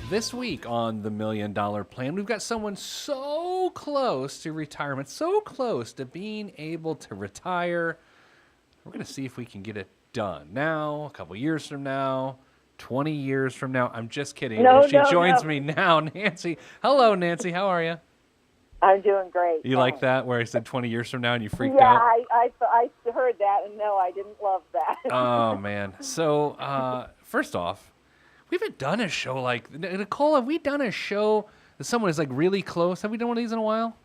This week on the $1 Million Plan, we've got someone so close to retirement, so close to being able to retire. We're going to see if we can get it done now, a couple years from now, 20 years from now. I'm just kidding. She joins me now, Nancy. Hello, Nancy. How are you? I'm doing great. You like that, where I said 20 years from now and you freaked out? Yeah, I heard that, and no, I didn't love that. Oh, man. So, first off, we haven't done a show like... Nicole, have we done a show that someone is, like, really close? Have we done one of these in a while?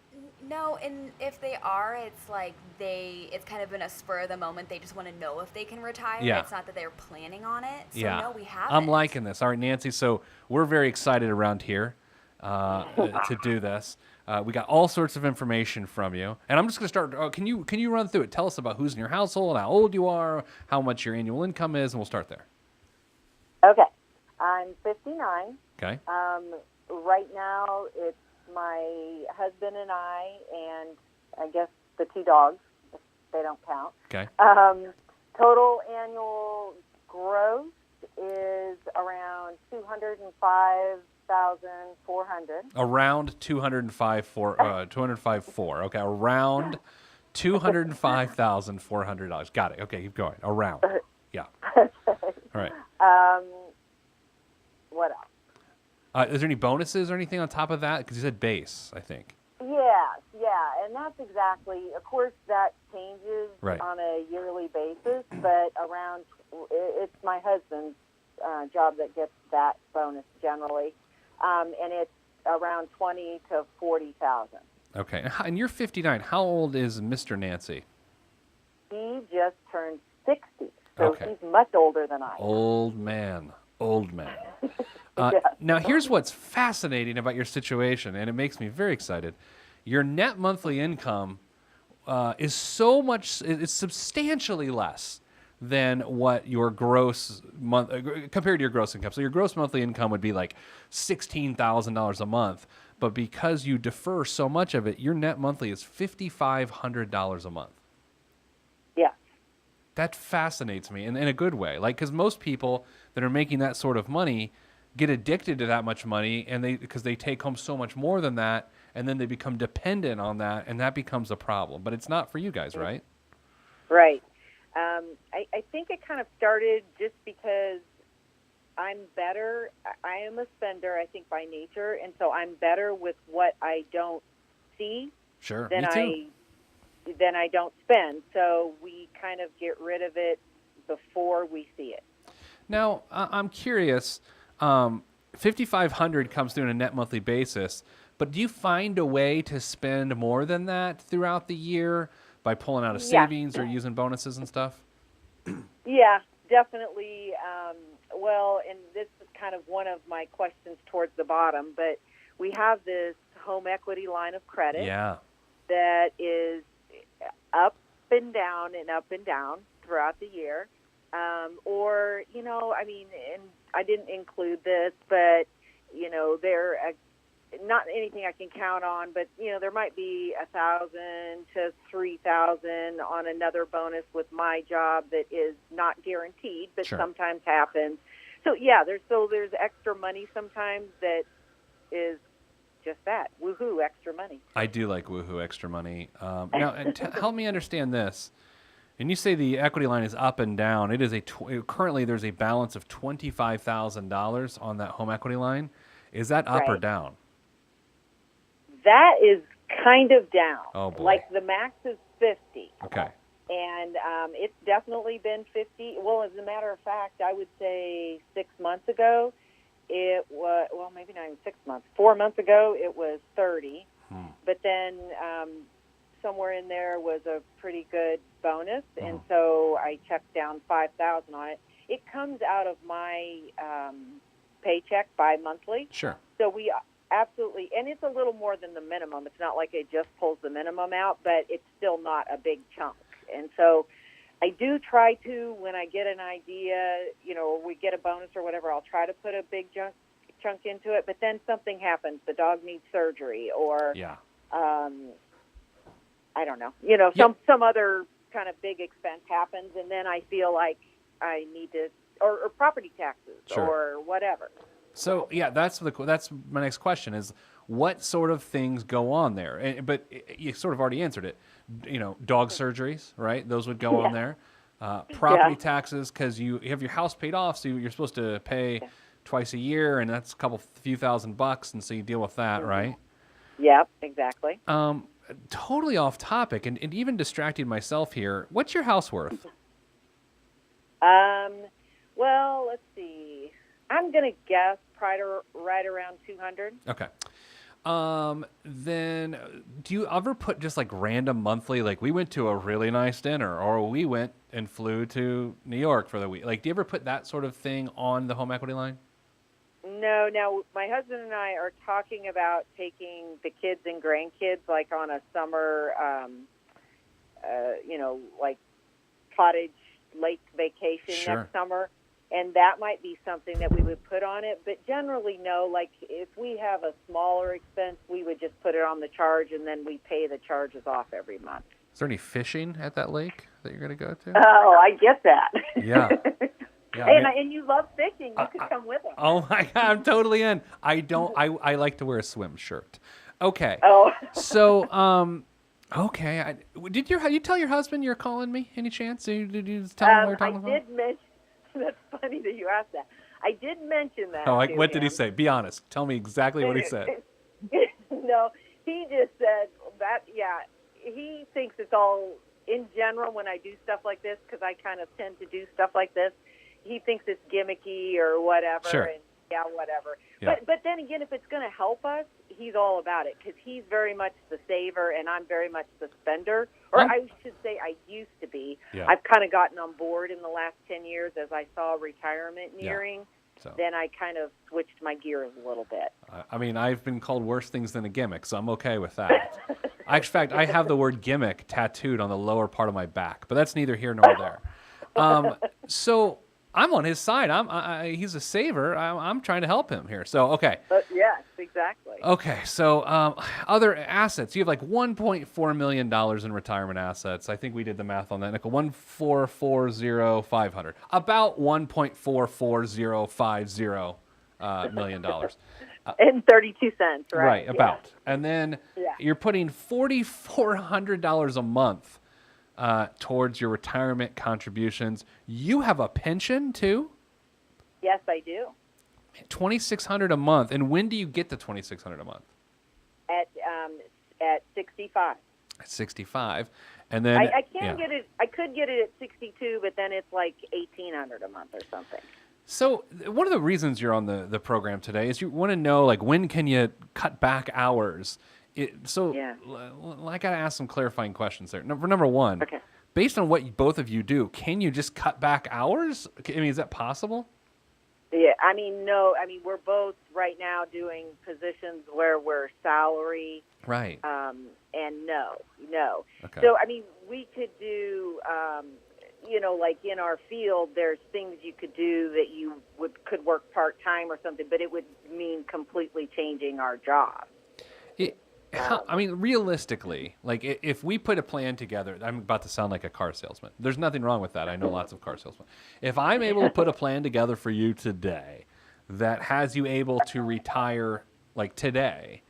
No, and if they are, it's like it's kind of been a spur of the moment. They just want to know if they can retire. Yeah. It's not that they're planning on it. So, Yeah. no, we haven't. I'm liking this. All right, Nancy, so we're very excited around here to do this. We got all sorts of information from you. And I'm just going to start. Can you run through it? Tell us about who's in your household, how old you are, how much your annual income is, and we'll start there. Okay. I'm 59. Okay. Right now, it's my husband and I, and I guess the 2 dogs, if they don't count. Okay. Total annual gross is around $205,400. Around 205,400. Okay, around $205,400. Got it. Okay, keep going. Around. Yeah. All right. What else? Is there any bonuses or anything on top of that? Because you said base, I think. Yeah, and that's exactly. Of course, that changes on a yearly basis, but it's my husband's job that gets that bonus generally, and it's around $20,000 to $40,000. Okay, and you're 59. How old is Mr. Nancy? He just turned 60, so he's much older than I am. Old man. Now, here's what's fascinating about your situation, and it makes me very excited. Your net monthly income is it's substantially less than what your gross compared to your gross income. So your gross monthly income would be like $16,000 a month, but because you defer so much of it, your net monthly is $5,500 a month. Yeah. That fascinates me in a good way. Like, because most people that are making that sort of money get addicted to that much money, and because they take home so much more than that, and then they become dependent on that, and that becomes a problem. But it's not for you guys, right? Right. I think it kind of started just because I'm better. I am a spender, I think, by nature, and so I'm better with what I don't see than I don't spend. So we kind of get rid of it before we see it. Now, I'm curious. $5,500 comes through on a net monthly basis, but do you find a way to spend more than that throughout the year by pulling out of savings or using bonuses and stuff? Yeah, definitely. Well, and this is kind of one of my questions towards the bottom, but we have this home equity line of credit that is up and down throughout the year. Or, and I didn't include this, but, they're not anything I can count on, but, there might be $1,000 to $3,000 on another bonus with my job that is not guaranteed, but sometimes happens. So, there's extra money sometimes that is just that, woohoo, extra money. I do like woohoo, extra money. Now, help me understand this. And you say the equity line is up and down. It is currently there's a balance of $25,000 on that home equity line. Is that up or down? That is kind of down. Oh boy! Like the max is 50. Okay. And it's definitely been 50. Well, as a matter of fact, I would say 6 months ago, it was maybe not even 6 months. 4 months ago, it was 30. But then somewhere in there was a pretty good bonus, and so I checked down $5,000 on it. It comes out of my paycheck bi-monthly. Sure. So we absolutely, and it's a little more than the minimum. It's not like it just pulls the minimum out, but it's still not a big chunk. And so I do try to, when I get an idea, or we get a bonus or whatever, I'll try to put a big chunk into it, but then something happens. The dog needs surgery, or I don't know, some other kind of big expense happens, and then I feel like I need to or property taxes Sure. or whatever. So yeah, that's my next question is what sort of things go on there? But you sort of already answered it. Dog surgeries, right? Those would go on there. Property taxes, because you have your house paid off, so you're supposed to pay twice a year, and that's a few $1,000, and so you deal with that, right? Yep, exactly. Totally off topic, and even distracting myself here. What's your house worth? Well, let's see. I'm gonna guess right around 200. Okay. Then do you ever put just like random monthly, like we went to a really nice dinner, or we went and flew to New York for the week? Like, do you ever put that sort of thing on the home equity line? No. Now, my husband and I are talking about taking the kids and grandkids like on a summer, like cottage lake vacation next summer. And that might be something that we would put on it. But generally, no. Like, if we have a smaller expense, we would just put it on the charge, and then we pay the charges off every month. Is there any fishing at that lake that you're going to go to? Oh, I get that. Yeah. Yeah, and you love fishing. You could come with us. Oh, my God. I'm totally in. I like to wear a swim shirt. Okay. Oh. So, okay. Did you tell your husband you're calling me? Any chance? Did you tell him we were talking about? I did mention. That's funny that you asked that. I did mention that. Oh, what did he say? Be honest. Tell me exactly what he said. No, he just said that, he thinks it's all, in general, when I do stuff like this, because I kind of tend to do stuff like this, he thinks it's gimmicky or whatever. Sure. And whatever. Yeah. But then again, if it's going to help us, he's all about it, because he's very much the saver and I'm very much the spender. Or I should say I used to be. Yeah. I've kind of gotten on board in the last 10 years as I saw retirement nearing. Yeah. So. Then I kind of switched my gears a little bit. I mean, I've been called worse things than a gimmick, so I'm okay with that. In fact, I have the word gimmick tattooed on the lower part of my back, but that's neither here nor there. So I'm on his side. He's a saver. I'm trying to help him here. So, okay. Yes, exactly. Okay, so other assets. You have like $1.4 million in retirement assets. I think we did the math on that, Nicole. 1,440,500. About $1.44050 million. And 32 cents, right? Right, about. And then you're putting $4,400 a month towards your retirement contributions. You have a pension too? Yes, I do. $2,600 a month. And when do you get the $2,600 a month? At 65. At 65. And then I can't get it. I could get it at 62, but then it's like $1,800 a month or something. So one of the reasons you're on the program today is you want to know, like, when can you cut back hours? I got to ask some clarifying questions there. Number one, based on what both of you do, can you just cut back hours? I mean, is that possible? Yeah, I mean, no. I mean, we're both right now doing positions where we're salary. Right. And no. Okay. So, I mean, we could do, like in our field, there's things you could do that you could work part-time or something, but it would mean completely changing our job. I mean, realistically, like if we put a plan together, I'm about to sound like a car salesman. There's nothing wrong with that. I know lots of car salesmen. If I'm able to put a plan together for you today that has you able to retire like today,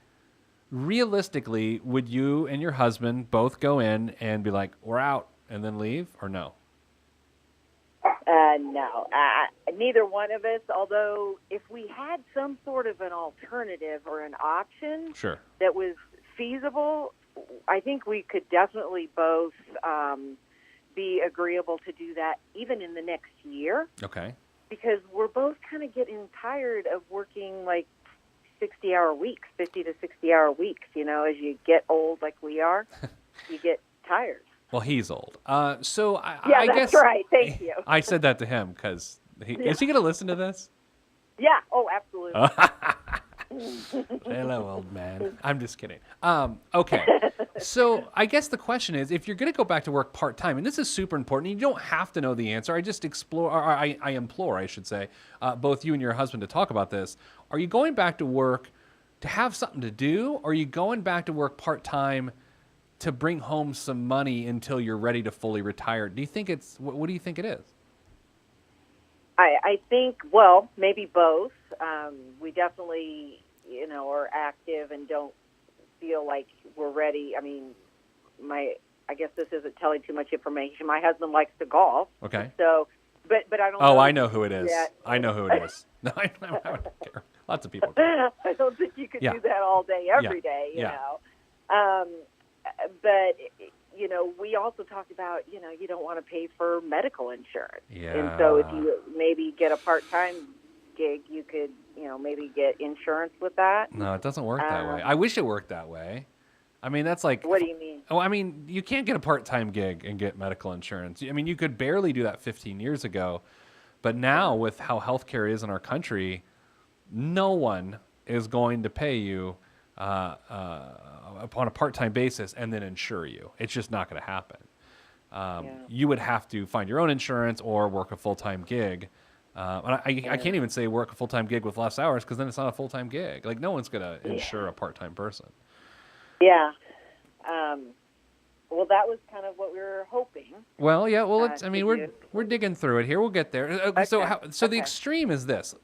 realistically, would you and your husband both go in and be like, we're out, and then leave, or no? No, neither one of us, although if we had some sort of an alternative or an option that was feasible, I think we could definitely both be agreeable to do that even in the next year. Okay. Because we're both kind of getting tired of working like 60-hour weeks, 50 to 60-hour weeks. You know, as you get old like we are, you get tired. Well, he's old. So I that's guess right. Thank you. I said that to him because is he going to listen to this? Yeah. Oh, absolutely. Hello, old man. I'm just kidding. Okay. So I guess the question is, if you're going to go back to work part-time, and this is super important, you don't have to know the answer. I just I implore, I should say, both you and your husband to talk about this. Are you going back to work to have something to do? Or are you going back to work part-time to bring home some money until you're ready to fully retire? Do you think what do you think it is? I think, well, maybe both. We definitely, are active and don't feel like we're ready. I mean, I guess this isn't telling too much information. My husband likes to golf. Okay. So, but I don't. Oh, know I know who it is. yet. I know who it is. No, I don't care. Lots of people do. I don't think you could do that all day, every day. You know. But we also talked about you don't want to pay for medical insurance. Yeah. And so if you maybe get a part-time gig, you could maybe get insurance with that. No, it doesn't work that way. I wish it worked that way. I mean, that's like. What do you mean? Oh, I mean, you can't get a part-time gig and get medical insurance. I mean, you could barely do that 15 years ago, but now with how healthcare is in our country, no one is going to pay you upon a part-time basis and then insure you. It's just not going to happen. You would have to find your own insurance or work a full-time gig. And I can't even say work a full-time gig with less hours because then it's not a full-time gig. Like, no one's going to insure a part-time person. Yeah. Well, that was kind of what we were hoping. Well, yeah. Well, we're digging through it here. We'll get there. Okay. So the extreme is this: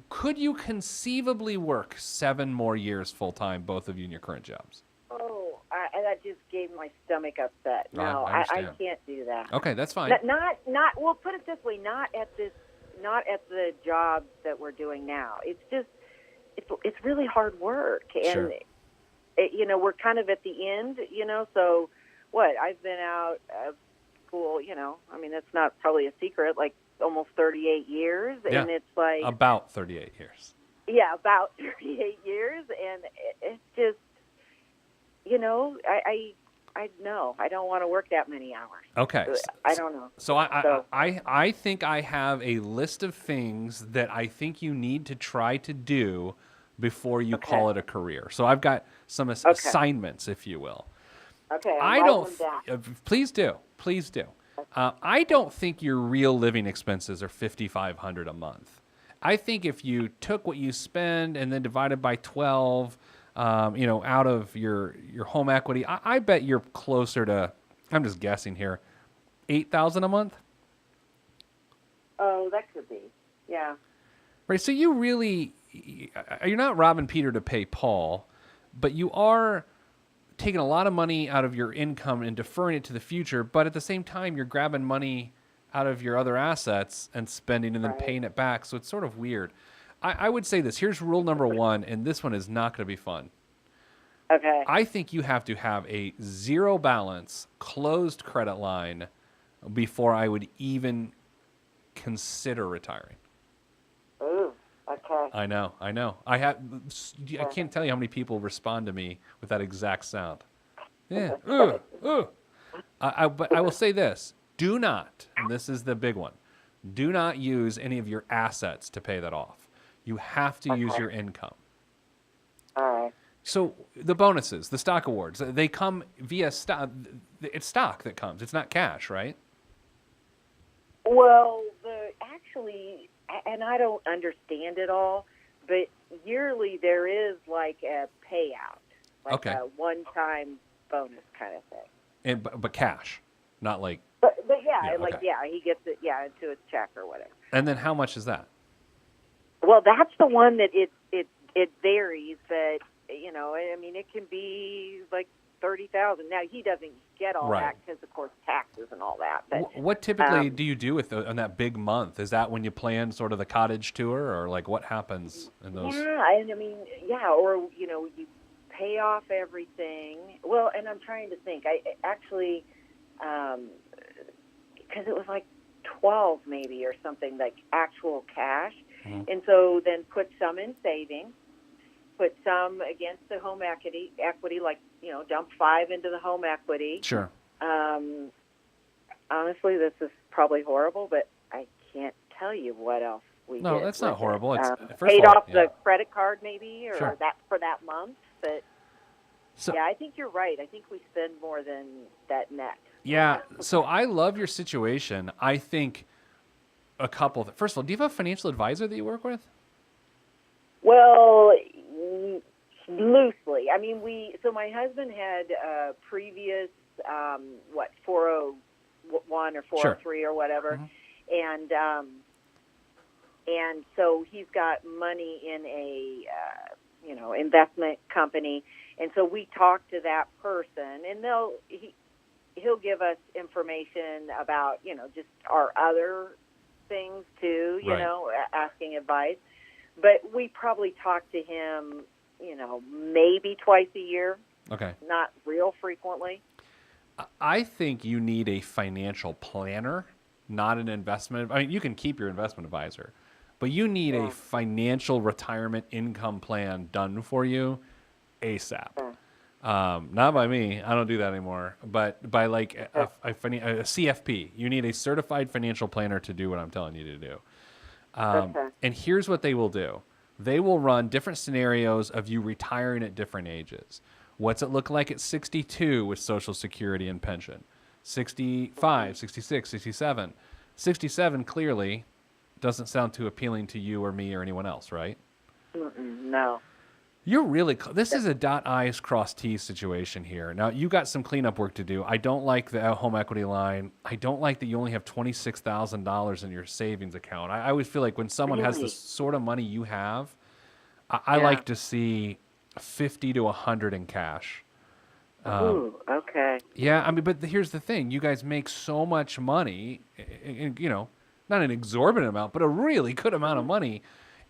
could you conceivably work 7 more years full time, both of you in your current jobs? Oh, that just gave my stomach upset. No, I I can't do that. Okay, that's fine. Not. Well, put it this way: not at the job that we're doing now. It's just, it's really hard work, and Sure. We're kind of at the end. So what? I've been out of school. I mean, that's not probably a secret. Like almost 38 years, Yeah. and it's like About 38 years. Yeah, about 38 years, and it's just, I know I don't want to work that many hours. Okay. I don't know. So I think I have a list of things that I think you need to try to do before you call it a career. So I've got some assignments, if you will. Okay. I don't. Please do. Please do. I don't think your real living expenses are $5,500 a month. I think if you took what you spend and then divided by 12, out of your home equity, I bet you're closer to. I'm just guessing here, $8,000 a month. Oh, that could be. Yeah. Right. So you're not robbing Peter to pay Paul, but you are taking a lot of money out of your income and deferring it to the future, but at the same time, you're grabbing money out of your other assets and spending and then paying it back. So it's sort of weird. I would say this. Here's rule number 1, and this one is not going to be fun. Okay. I think you have to have a zero balance, closed credit line before I would even consider retiring. Ooh, okay. I know. I can't tell you how many people respond to me with that exact sound. Yeah. But I will say this. Do not, and this is the big one, do not use any of your assets to pay that off. You have to use your income. All right. So the bonuses, the stock awards, they come via stock. It's stock that comes. It's not cash, right? Well, actually, and I don't understand it all, but yearly there is like a payout, like a one-time bonus kind of thing. But cash, not like. But he gets it into his check or whatever. And then how much is that? Well, that's the one that it varies, but I mean it can be like 30,000. Now he doesn't get all that because of course taxes and all that. But what typically do you do on that big month? Is that when you plan sort of the cottage tour, or like what happens in those? Yeah, and I mean or you pay off everything. Well, and I'm trying to think. I actually because it was like 12 maybe or something, like actual cash. Mm-hmm. And so then put some in savings, put some against the home equity, like, dump 5 into the home equity. Sure. Honestly, this is probably horrible, but I can't tell you what else we did. No, that's not horrible. It's paid off the credit card maybe, or sure. that for that month. But I think you're right. I think we spend more than that net. Yeah. So I love your situation. I think a couple of, first of all, do you have a financial advisor that you work with? Well, loosely. I mean, my husband had previous, 401 or 403 or whatever. Mm-hmm. And and so he's got money in a investment company, and so we talk to that person, and he'll give us information about just our other things too, Right. asking advice. But we probably talk to him, maybe twice a year, Okay. not real frequently. I think you need a financial planner, not an investment. I mean, you can keep your investment advisor, but you need a financial retirement income plan done for you ASAP. Not by me. I don't do that anymore. But by like a CFP. You need a certified financial planner to do what I'm telling you to do. And here's what they will do. They will run different scenarios of you retiring at different ages. What's it look like at 62 with Social Security and pension? 65, 66, 67. 67 clearly doesn't sound too appealing to you or me or anyone else, right? No. You're really this is a dot I's cross T's situation here. Now, you got some cleanup work to do. I don't like the home equity line. I don't like that you only have $26,000 in your savings account. I always feel like when someone has the sort of money you have, I like to see 50 to 100 in cash. Ooh, okay. Yeah, I mean, but here's the thing. You guys make so much money, not an exorbitant amount, but a really good amount of money.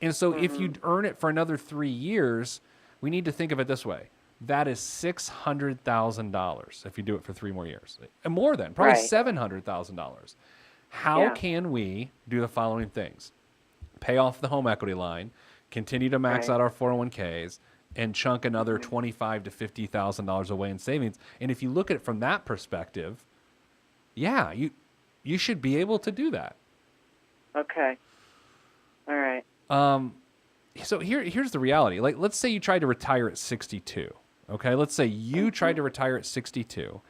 And so if you earn it for another 3 years, we need to think of it this way. That is $600,000 if you do it for 3 more years. And more than, probably $700,000. How can we do the following things? Pay off the home equity line, continue to max out our 401ks, and chunk another $25,000 to $50,000 away in savings. And if you look at it from that perspective, yeah, you should be able to do that. Okay. All right. So here's the reality. Like, let's say you tried to retire at 62. Okay, let's say you tried to retire at 62.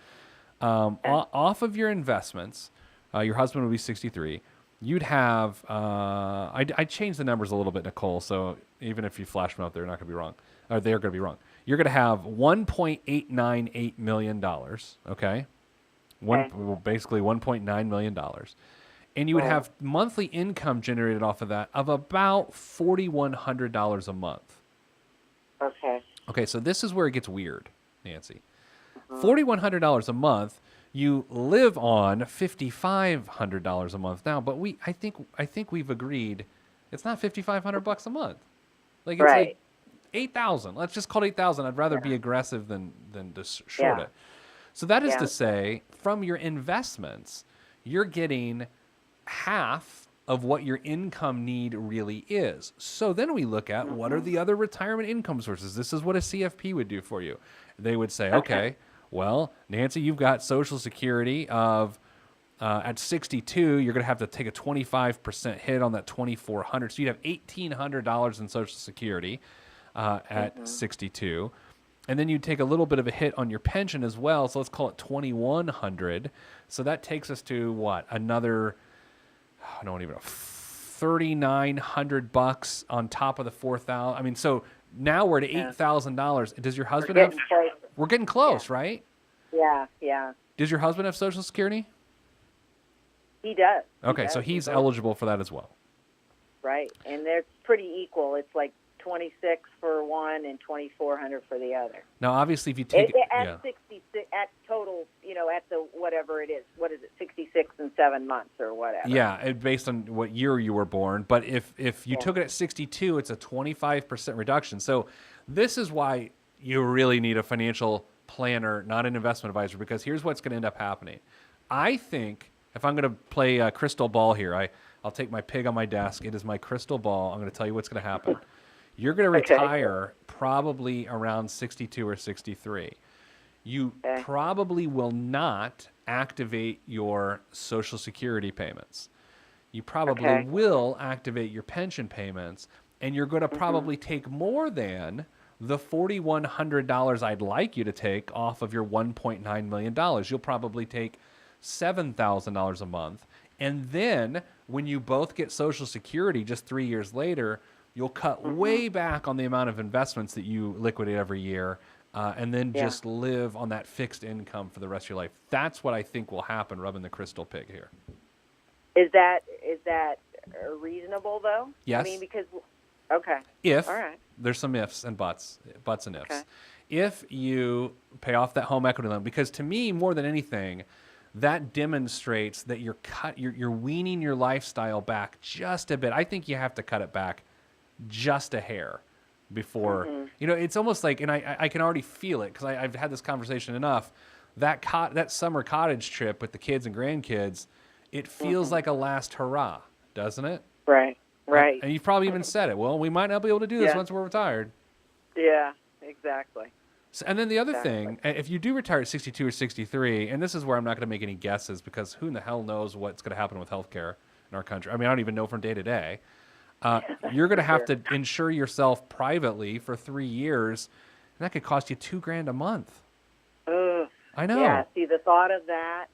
Off of your investments, your husband would be 63. You'd have I changed the numbers a little bit, Nicole. So even if you flash them out, they're not going to be wrong. Or they're going to be wrong. You're going to have $1.898 million. Okay, basically $1.9 million. And you would have monthly income generated off of that of about $4,100 a month. Okay. Okay, so this is where it gets weird, Nancy. $4,100 a month. You live on $5,500 a month now, but I think we've agreed it's not $5,500 a month. Like it's like $8,000. Let's just call it $8,000. I'd rather be aggressive than just short it. So that is to say, from your investments, you're getting half of what your income need really is. So then we look at what are the other retirement income sources. This is what a CFP would do for you. They would say, okay, well, Nancy, you've got Social Security of at 62, you're going to have to take a 25% hit on that $2,400. So you'd have $1,800 in Social Security at 62. And then you take a little bit of a hit on your pension as well. So let's call it $2,100. So that takes us to what? Another, I don't even know, $3,900 on top of the $4,000. I mean, so now we're at $8,000. Does your husband have? We're getting close, right? Yeah, yeah. Does your husband have Social Security? He does. Okay, so he's eligible for that as well. Right, and they're pretty equal. It's like 26 for one and 2,400 for the other. Now, obviously, if you take at 66 at total, at the whatever it is, what is it, 66 and 7 months or whatever. Yeah, based on what year you were born. But if you took it at 62, it's a 25% reduction. So this is why you really need a financial planner, not an investment advisor, because here's what's going to end up happening. I think if I'm going to play a crystal ball here, I'll take my pig on my desk. It is my crystal ball. I'm going to tell you what's going to happen. You're going to retire probably around 62 or 63. You probably will not activate your Social Security payments. You probably will activate your pension payments, and you're going to probably take more than the $4,100 I'd like you to take off of your $1.9 million. You'll probably take $7,000 a month. And then when you both get Social Security just 3 years later, you'll cut way back on the amount of investments that you liquidate every year, and then just live on that fixed income for the rest of your life. That's what I think will happen, rubbing the crystal pig here. Is that reasonable, though? Yes. I mean, because, okay. If, all right. there's some ifs and buts and ifs. Okay. If you pay off that home equity loan, because to me, more than anything, that demonstrates that you're weaning your lifestyle back just a bit. I think you have to cut it back just a hair before, it's almost like, and I can already feel it because I've had this conversation enough. That summer cottage trip with the kids and grandkids, it feels like a last hurrah, doesn't it? Right. And you've probably even said it. Well, we might not be able to do this once we're retired. Yeah, exactly. So, and then the other thing, if you do retire at 62 or 63, and this is where I'm not going to make any guesses because who in the hell knows what's going to happen with healthcare in our country. I mean, I don't even know from day to day. You're going to have to insure yourself privately for 3 years, and that could cost you $2,000 a month. I know. Yeah, see, the thought of that.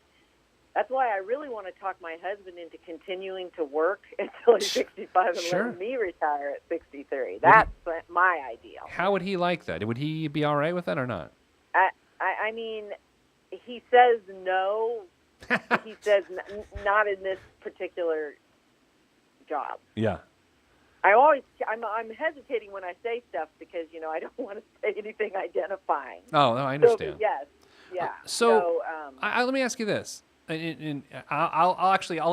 That's why I really want to talk my husband into continuing to work until he's 65 and let me retire at 63. That's my ideal. How would he like that? Would he be all right with that or not? I mean, he says no. He says not in this particular job. Yeah. I'm hesitating when I say stuff because, I don't want to say anything identifying. Oh, no, I understand. So, yes. Yeah. So let me ask you this. And I'll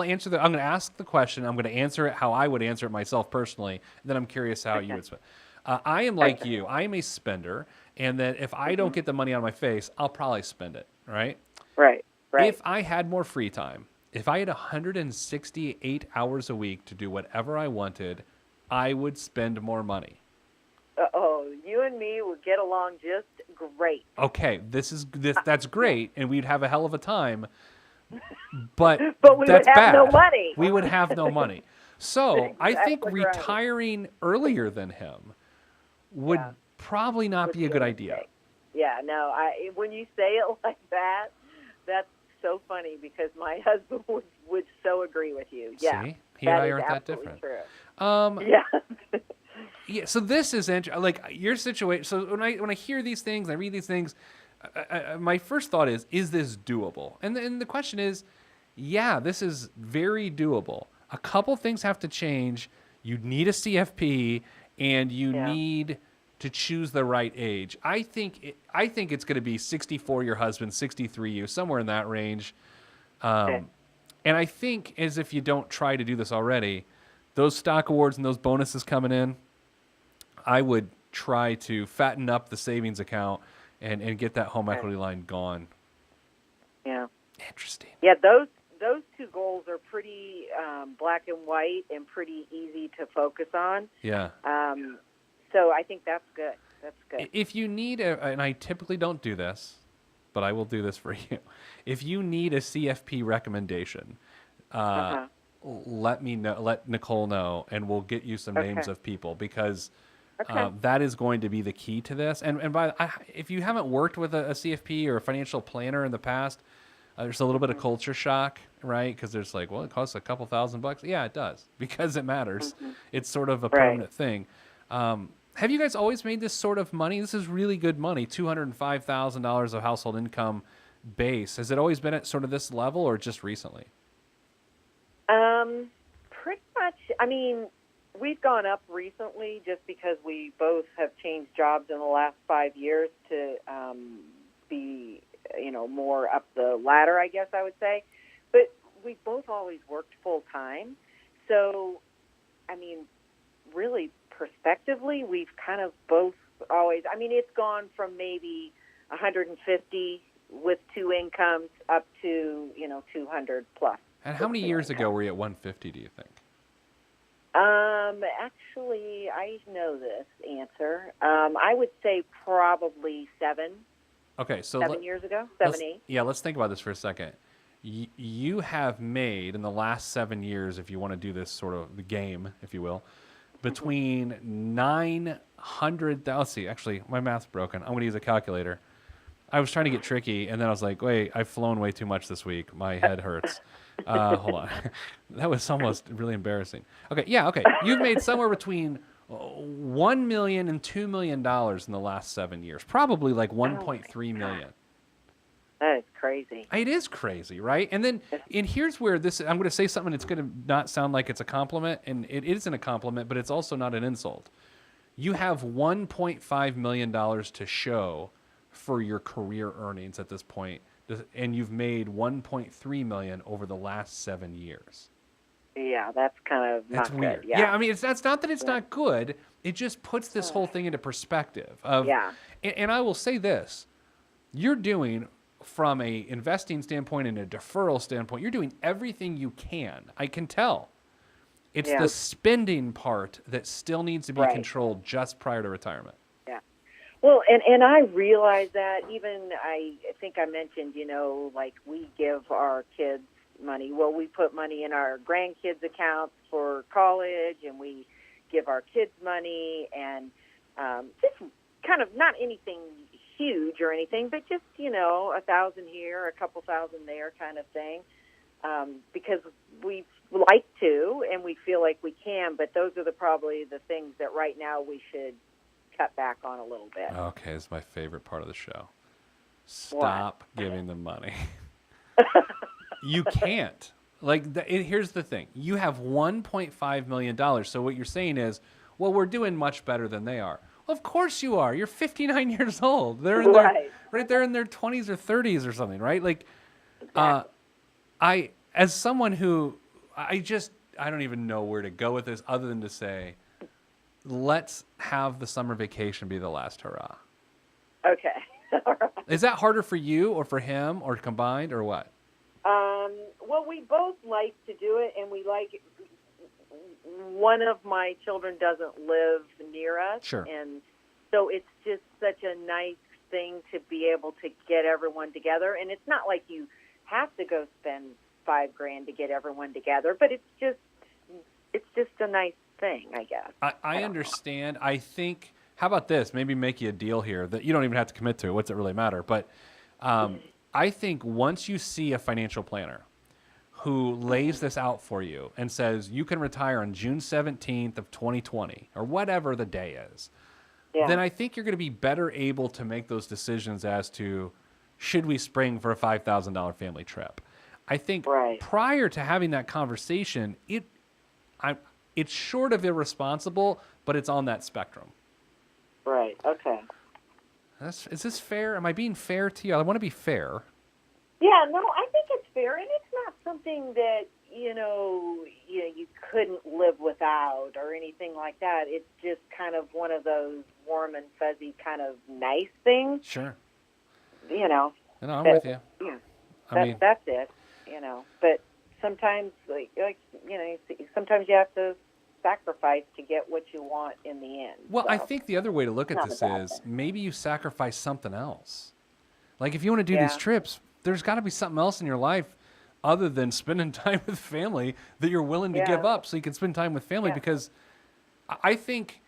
answer I'm going to ask the question. I'm going to answer it how I would answer it myself personally. And then I'm curious how you would spend. I am like you. I am a spender, and that if I don't get the money on my face, I'll probably spend it. Right. Right. If I had more free time, if I had 168 hours a week to do whatever I wanted, I would spend more money. You and me would get along just great. Okay, that's great, and we'd have a hell of a time. But we that's would have bad. no money. We would have no money. So Exactly I think right. retiring earlier than him would probably not be a good idea. Yeah, no. When you say it like that, that's so funny because my husband would so agree with you. Yeah, see, he and I aren't that different. True. Yeah. Yeah. So this is like your situation. So when I hear these things, I read these things. My first thought is this doable? And the question is, yeah, this is very doable. A couple things have to change. You need a CFP, and you need to choose the right age. I think it's going to be 64 your husband, 63 you, somewhere in that range. And I think as if you don't try to do this already, those stock awards and those bonuses coming in, I would try to fatten up the savings account and get that home equity line gone. Yeah. Interesting. Yeah, those two goals are pretty black and white and pretty easy to focus on. Yeah. So I think that's good. That's good. If you need and I typically don't do this, but I will do this for you. If you need a CFP recommendation, let me know. Let Nicole know, and we'll get you some names of people because that is going to be the key to this. And if you haven't worked with a CFP or a financial planner in the past, there's a little bit of culture shock, right? Because there's like, well, it costs a couple $1,000. Yeah, it does because it matters. It's sort of a permanent thing. Have you guys always made this sort of money? This is really good money, $205,000 of household income base. Has it always been at sort of this level or just recently? Pretty much. I mean, we've gone up recently just because we both have changed jobs in the last 5 years to be, more up the ladder, I guess I would say. But we've both always worked full time. So, I mean, really, prospectively, we've kind of both always, it's gone from maybe 150 with two incomes up to, 200 plus. And how many years ago were you at 150, do you think? Actually, I know this answer. I would say probably 7. Okay, so 7 years ago, 7, 8. Yeah, let's think about this for a second. You have made in the last 7 years, if you want to do this sort of the game, if you will, between 900,000. Let's see, actually, my math's broken. I'm going to use a calculator. I was trying to get tricky, and then I was like, wait, I've flown way too much this week. My head hurts. Hold on. That was almost really embarrassing. Okay, you've made somewhere between $1 million and $2 million in the last 7 years. Probably like 1.3 million. That is crazy. It is crazy, right? And here's where I'm going to say something that's going to not sound like it's a compliment, and it isn't a compliment, but it's also not an insult. You have $1.5 million to show for your career earnings at this point, and you've made $1.3 million over the last 7 years. Yeah, that's kind of That's not weird. good. Yeah, I mean, that's not that it's not good. It just puts this whole thing into perspective. And I will say this: you're doing, from a investing standpoint and a deferral standpoint, you're doing everything you can. I can tell. It's the spending part that still needs to be controlled just prior to retirement. Yeah. Well, and I realize that. Even I think I mentioned, like we give our kids money. Well, we put money in our grandkids' accounts for college, and we give our kids money, and just kind of not anything huge or anything, but just, $1,000 here, a couple thousand there kind of thing, because we like to, and we feel like we can, but those are probably the things that right now we should cut back on a little bit. Okay, this is my favorite part of the show. Stop giving them money. You can't. Here's the thing. You have $1.5 million. So what you're saying is, well, we're doing much better than they are. Well, of course you are. You're 59 years old. They're in they're in their 20s or 30s or something, right? As someone who, I don't even know where to go with this other than to say, let's have the summer vacation be the last hurrah. Okay. All right. Is that harder for you or for him or combined or what? Well, we both like to do it, and we like. One of my children doesn't live near us, sure, and so it's just such a nice thing to be able to get everyone together. And it's not like you have to go spend $5,000 to get everyone together, but it's just a nice thing, I guess. I understand. I think. How about this? Maybe make you a deal here that you don't even have to commit to. What's it really matter? But I think once you see a financial planner who lays this out for you and says you can retire on June 17th of 2020 or whatever the day is, then I think you're going to be better able to make those decisions as to should we spring for a $5,000 family trip. I think prior to having that conversation, it's short of irresponsible, but it's on that spectrum. Right. Okay. Is this fair? Am I being fair to you? I want to be fair. Yeah, no, I think it's fair, and it's not something that you couldn't live without or anything like that. It's just kind of one of those warm and fuzzy kind of nice things. Sure. No, I'm with you. Yeah, that's it. But sometimes, sometimes you have to sacrifice to get what you want in the end. Well, I think the other way to look at this is maybe you sacrifice something else. Like if you want to do these trips, there's got to be something else in your life other than spending time with family that you're willing to give up so you can spend time with family, because I think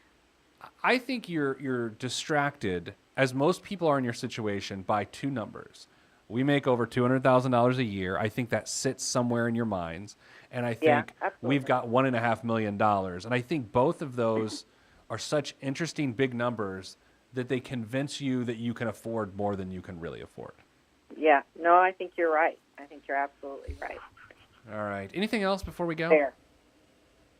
you're distracted, as most people are in your situation, by two numbers. We make over $200,000 a year. I think that sits somewhere in your minds. And I think we've got $1.5 million. And I think both of those are such interesting big numbers that they convince you that you can afford more than you can really afford. Yeah. No, I think you're right. I think you're absolutely right. All right. Anything else before we go? Fair.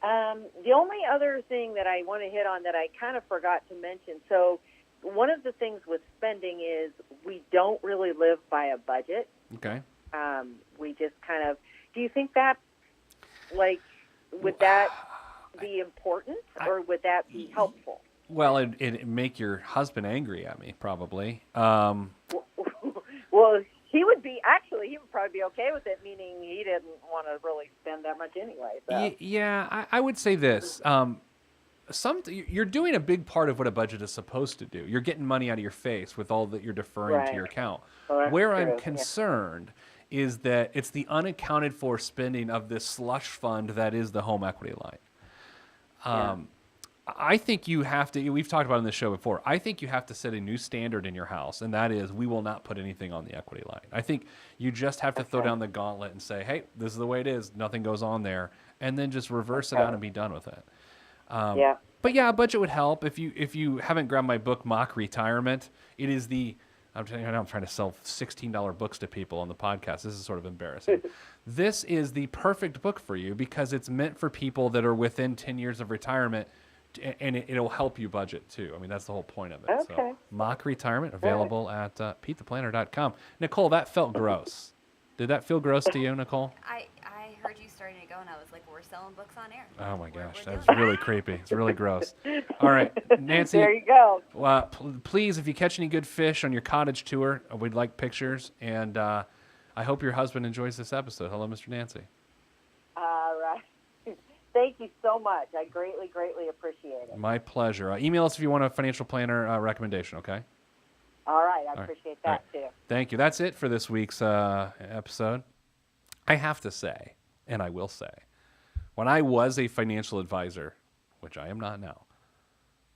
The only other thing that I want to hit on that I kind of forgot to mention, so one of the things with spending is we don't really live by a budget. Okay. We just kind of, do you think that, would that be important or would that be helpful? Well, it'd make your husband angry at me, probably. Well, he would probably be okay with it, meaning he didn't want to really spend that much anyway. So. Yeah, I would say this. You're doing a big part of what a budget is supposed to do. You're getting money out of your face with all that you're deferring to your account. Well, where I'm concerned is that it's the unaccounted for spending of this slush fund that is the home equity line. I think you have to, we've talked about it on this show before, I think you have to set a new standard in your house, and that is we will not put anything on the equity line. I think you just have to throw down the gauntlet and say, hey, this is the way it is, nothing goes on there, and then just reverse it out and be done with it. But yeah, a budget would help. If you haven't grabbed my book, Mock Retirement, it is the I'm trying to sell $16 books to people on the podcast. This is sort of embarrassing. This is the perfect book for you because it's meant for people that are within 10 years of retirement, and it'll help you budget too. I mean, that's the whole point of it. Okay. So, Mock Retirement, available at PeteThePlanner.com. Nicole, that felt gross. Did that feel gross to you, Nicole? I heard you starting to go, and I was like, we're selling books on air. Oh my gosh, We're that's doing really creepy. It's really gross. All right, Nancy. There you go. Please, if you catch any good fish on your cottage tour, we'd like pictures. And I hope your husband enjoys this episode. Hello, Mr. Nancy. All right. Thank you so much. I greatly, greatly appreciate it. My pleasure. Email us if you want a financial planner recommendation, okay? All right. I appreciate that, too. Thank you. That's it for this week's episode. I have to say, and I will say, when I was a financial advisor, which I am not now,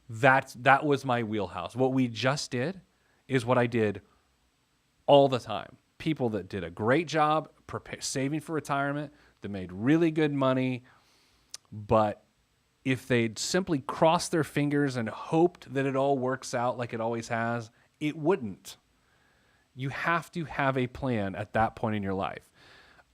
that was my wheelhouse. What we just did is what I did all the time. People that did a great job saving for retirement, that made really good money, but if they'd simply crossed their fingers and hoped that it all works out like it always has, it wouldn't. You have to have a plan at that point in your life.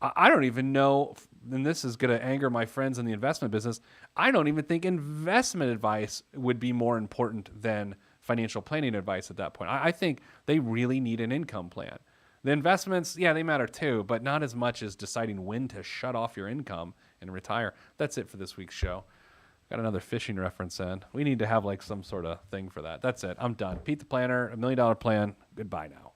I don't even know, and this is going to anger my friends in the investment business, I don't even think investment advice would be more important than financial planning advice at that point. I think they really need an income plan. The investments, yeah, they matter too, but not as much as deciding when to shut off your income and retire. That's it for this week's show. Got another fishing reference in. We need to have like some sort of thing for that. That's it. I'm done. Pete the Planner, $1 Million Plan. Goodbye now.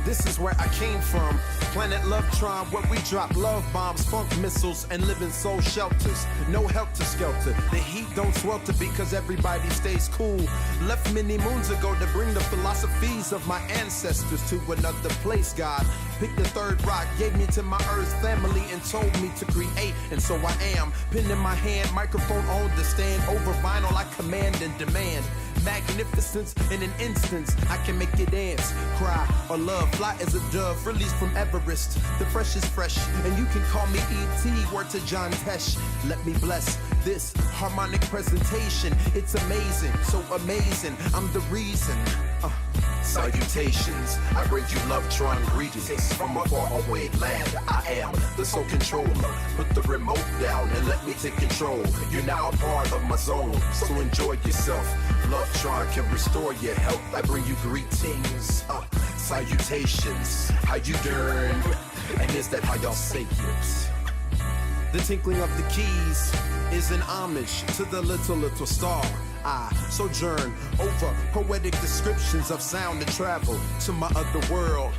This is where I came from. Planet Lovetron, where we drop love bombs, funk missiles, and live in soul shelters. No helter skelter. The heat don't swelter because everybody stays cool. Left many moons ago to bring the philosophies of my ancestors to another place. God picked the third rock, gave me to my earth family, and told me to create. And so I am. Pen in my hand, microphone on the stand. Over vinyl, I command and demand. Magnificence in an instance, I can make you dance, cry, or love. Fly as a dove, released from Everest. The fresh is fresh, and you can call me E.T. Word to John Tesh. Let me bless this harmonic presentation. It's amazing, so amazing. I'm the reason. Salutations, I bring you Lovetron greetings from a faraway land. I am the sole controller. Put the remote down and let me take control. You're now a part of my zone, so enjoy yourself. Lovetron can restore your health. I bring you greetings, salutations. How you doing? And is that how y'all say it? The tinkling of the keys is an homage to the little star. I sojourn over poetic descriptions of sound and travel to my other world.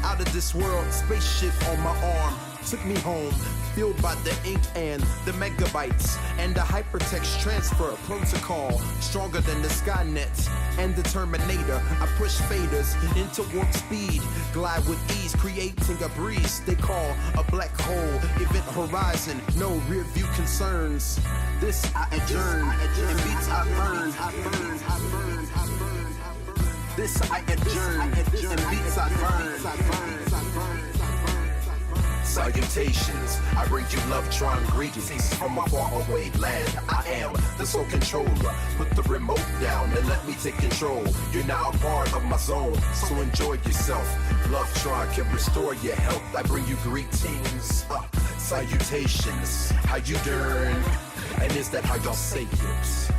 Out of this world, spaceship on my arm took me home, fueled by the ink and the megabytes and the hypertext transfer protocol, stronger than the Skynet and the Terminator. I push faders into warp speed, glide with ease, creating a breeze they call a black hole. Event horizon, no rear view concerns. This I adjourn, and beats I burn. This I adjourn, and beats I burn. Salutations, I bring you Lovetron greetings from a faraway land. I am the sole controller. Put the remote down and let me take control. You're now a part of my zone, so enjoy yourself. Lovetron can restore your health. I bring you greetings, salutations. How you doing? And is that how y'all say it?